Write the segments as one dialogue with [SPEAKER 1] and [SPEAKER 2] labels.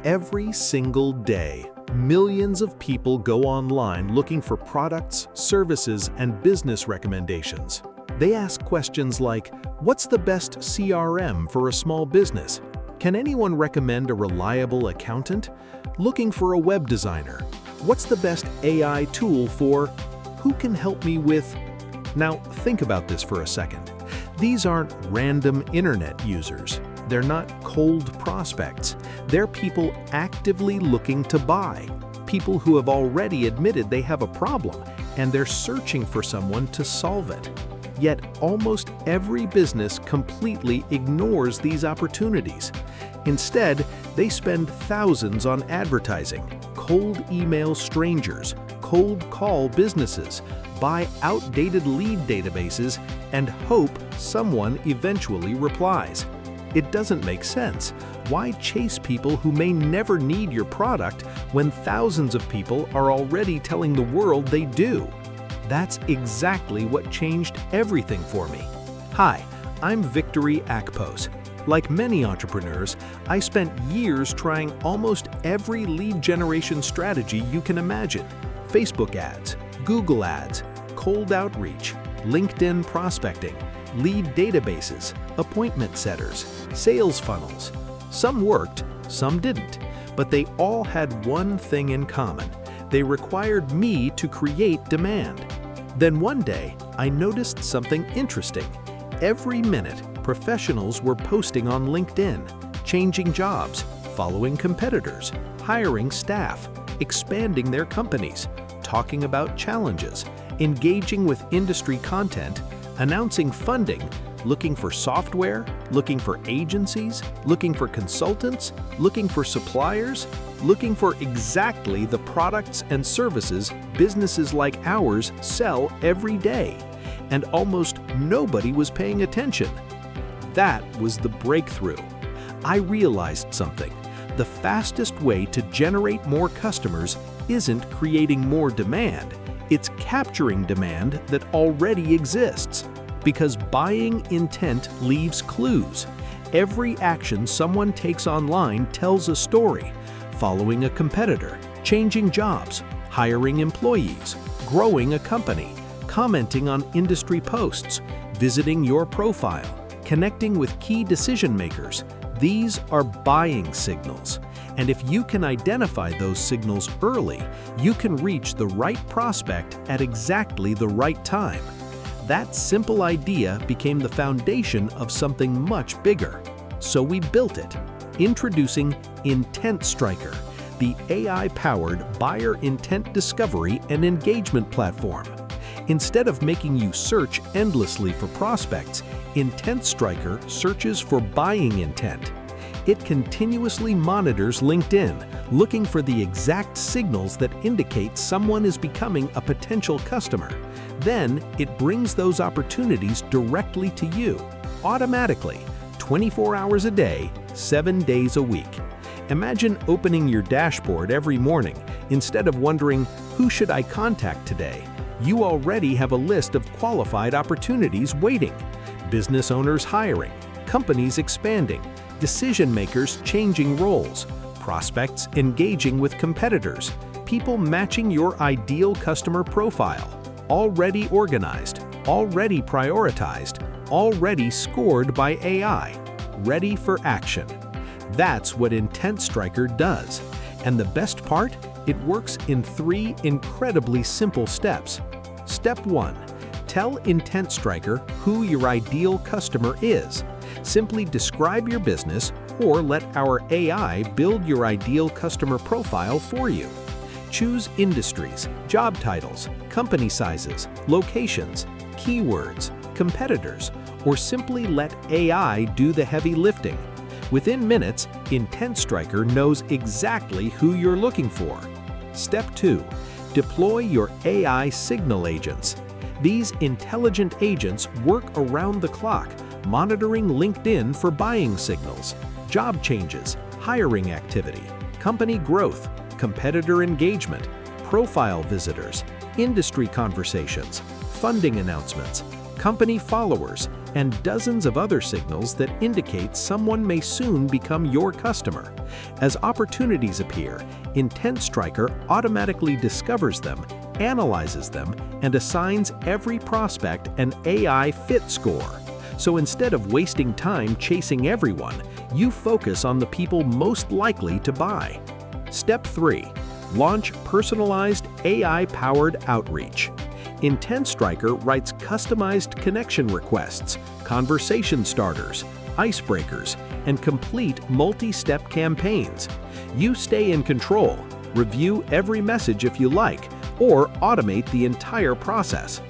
[SPEAKER 1] Every single day, millions of people go online looking for products, services, and business recommendations. They ask questions like, what's the best CRM for a small business? Can anyone recommend a reliable accountant? Looking for a web designer. What's the best AI tool for? Who can help me with? Now, think about this for a second. These aren't random internet users. They're not cold prospects. They're people actively looking to buy. People who have already admitted they have a problem, and they're searching for someone to solve it. Yet almost every business completely ignores these opportunities. Instead, they spend thousands on advertising, cold email strangers, cold call businesses, buy outdated lead databases, and hope someone eventually replies. It doesn't make sense. Why chase people who may never need your product when thousands of people are already telling the world they do? That's exactly what changed everything for me. Hi, I'm Victory Akpos. Like many entrepreneurs, I spent years trying almost every lead generation strategy you can imagine. Facebook ads, Google ads, cold outreach, LinkedIn prospecting, lead databases, appointment setters, sales funnels. Some worked, some didn't, but they all had one thing in common. They required me to create demand. Then one day, I noticed something interesting. Every minute, professionals were posting on LinkedIn, changing jobs, following competitors, hiring staff, expanding their companies, talking about challenges, engaging with industry content, announcing funding, looking for software, looking for agencies, looking for consultants, looking for suppliers, looking for exactly the products and services businesses like ours sell every day. And almost nobody was paying attention. That was the breakthrough. I realized something. The fastest way to generate more customers isn't creating more demand. It's capturing demand that already exists. Because buying intent leaves clues. Every action someone takes online tells a story. Following a competitor, changing jobs, hiring employees, growing a company, commenting on industry posts, visiting your profile, connecting with key decision makers. These are buying signals. And if you can identify those signals early, you can reach the right prospect at exactly the right time. That simple idea became the foundation of something much bigger. So we built it. Introducing IntentStriker, the AI-powered buyer intent discovery and engagement platform. Instead of making you search endlessly for prospects, IntentStriker searches for buying intent. It continuously monitors LinkedIn, looking for the exact signals that indicate someone is becoming a potential customer. Then, it brings those opportunities directly to you, automatically, 24 hours a day, 7 days a week. Imagine opening your dashboard every morning. Instead of wondering, who should I contact today? You already have a list of qualified opportunities waiting. Business owners hiring, companies expanding, decision makers changing roles, prospects engaging with competitors, people matching your ideal customer profile. Already organized, already prioritized, already scored by AI, ready for action. That's what IntentStriker does. And the best part? It works in 3 incredibly simple steps. Step 1. Tell IntentStriker who your ideal customer is. Simply describe your business or let our AI build your ideal customer profile for you. Choose industries, job titles, company sizes, locations, keywords, competitors, or simply let AI do the heavy lifting. Within minutes, IntentStriker knows exactly who you're looking for. Step 2. Deploy your AI signal agents. These intelligent agents work around the clock, monitoring LinkedIn for buying signals, job changes, hiring activity, company growth, competitor engagement, profile visitors, industry conversations, funding announcements, company followers, and dozens of other signals that indicate someone may soon become your customer. As opportunities appear, IntentStriker automatically discovers them, analyzes them, and assigns every prospect an AI fit score. So instead of wasting time chasing everyone, you focus on the people most likely to buy. Step 3. Launch personalized AI-powered outreach. IntentStriker writes customized connection requests, conversation starters, icebreakers, and complete multi-step campaigns. You stay in control, review every message if you like, or automate the entire process.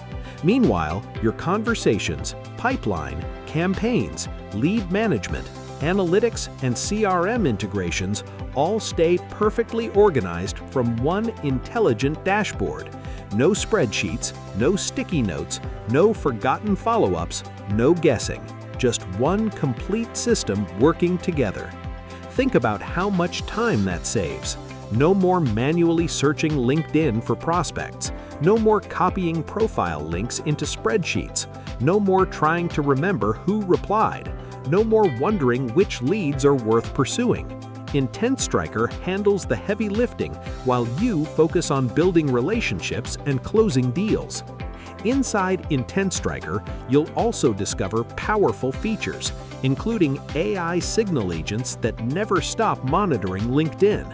[SPEAKER 1] Meanwhile, your conversations, pipeline, campaigns, lead management, analytics, and CRM integrations all stay perfectly organized from one intelligent dashboard. No spreadsheets, no sticky notes, no forgotten follow-ups, no guessing. Just one complete system working together. Think about how much time that saves. No more manually searching LinkedIn for prospects. No more copying profile links into spreadsheets. No more trying to remember who replied. No more wondering which leads are worth pursuing. IntentStriker handles the heavy lifting while you focus on building relationships and closing deals. Inside IntentStriker, you'll also discover powerful features, including AI signal agents that never stop monitoring LinkedIn,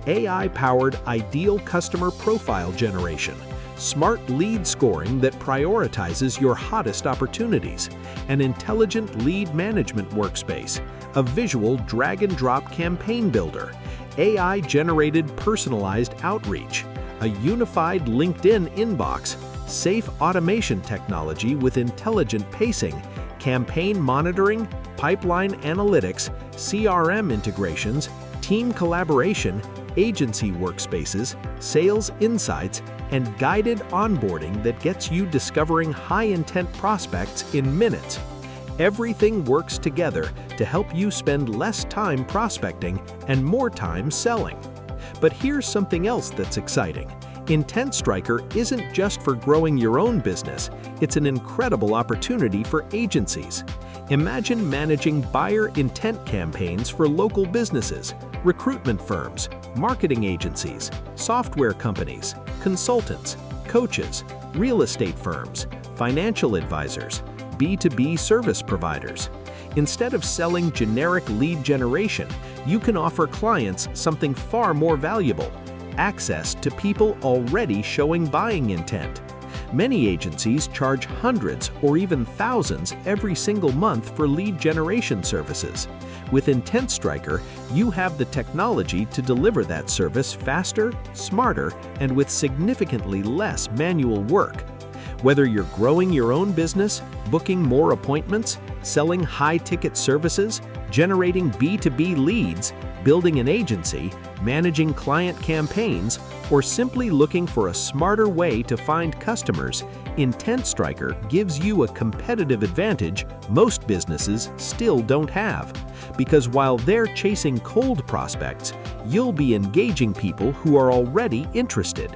[SPEAKER 1] AI-powered ideal customer profile generation, smart lead scoring that prioritizes your hottest opportunities, an intelligent lead management workspace, a visual drag-and-drop campaign builder, AI-generated personalized outreach, a unified LinkedIn inbox, safe automation technology with intelligent pacing, campaign monitoring, pipeline analytics, CRM integrations, team collaboration, agency workspaces, sales insights, and guided onboarding that gets you discovering high-intent prospects in minutes. Everything works together to help you spend less time prospecting and more time selling. But here's something else that's exciting. IntentStriker isn't just for growing your own business, it's an incredible opportunity for agencies. Imagine managing buyer intent campaigns for local businesses, recruitment firms, marketing agencies, software companies, consultants, coaches, real estate firms, financial advisors, B2B service providers. Instead of selling generic lead generation, you can offer clients something far more valuable: access to people already showing buying intent. Many agencies charge hundreds or even thousands every single month for lead generation services. With IntentStriker, you have the technology to deliver that service faster, smarter, and with significantly less manual work. Whether you're growing your own business, booking more appointments, selling high-ticket services, generating B2B leads, building an agency, managing client campaigns, or simply looking for a smarter way to find customers, IntentStriker gives you a competitive advantage most businesses still don't have. Because while they're chasing cold prospects, you'll be engaging people who are already interested.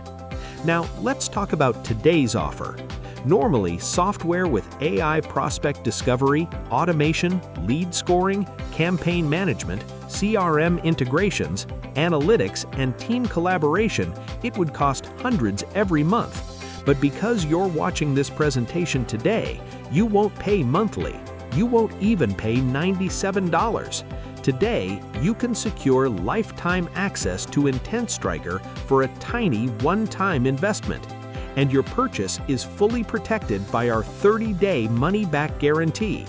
[SPEAKER 1] Now, let's talk about today's offer. Normally, software with AI prospect discovery, automation, lead scoring, campaign management, CRM integrations, analytics, and team collaboration, it would cost hundreds every month. But because you're watching this presentation today, you won't pay monthly. You won't even pay $97. Today, you can secure lifetime access to IntentStriker for a tiny one-time investment. And your purchase is fully protected by our 30-day money-back guarantee.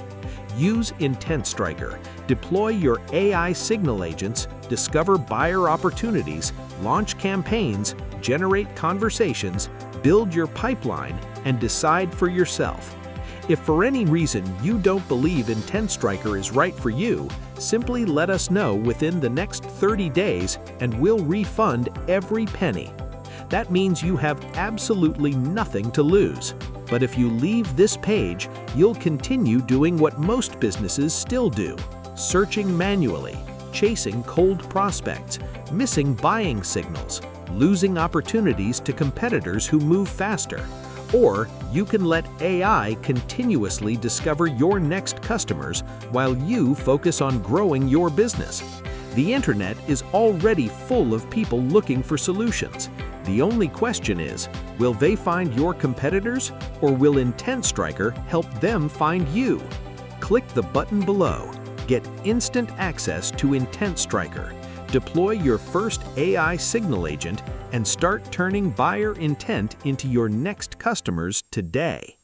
[SPEAKER 1] Use IntentStriker, deploy your AI signal agents, discover buyer opportunities, launch campaigns, generate conversations, build your pipeline, and decide for yourself. If for any reason you don't believe IntentStriker is right for you, simply let us know within the next 30 days and we'll refund every penny. That means you have absolutely nothing to lose. But if you leave this page, you'll continue doing what most businesses still do: searching manually, chasing cold prospects, missing buying signals, losing opportunities to competitors who move faster. Or you can let AI continuously discover your next customers while you focus on growing your business. The internet is already full of people looking for solutions. The only question is, will they find your competitors, or will IntentStriker help them find you? Click the button below. Get instant access to IntentStriker. Deploy your first AI signal agent and start turning buyer intent into your next customers today.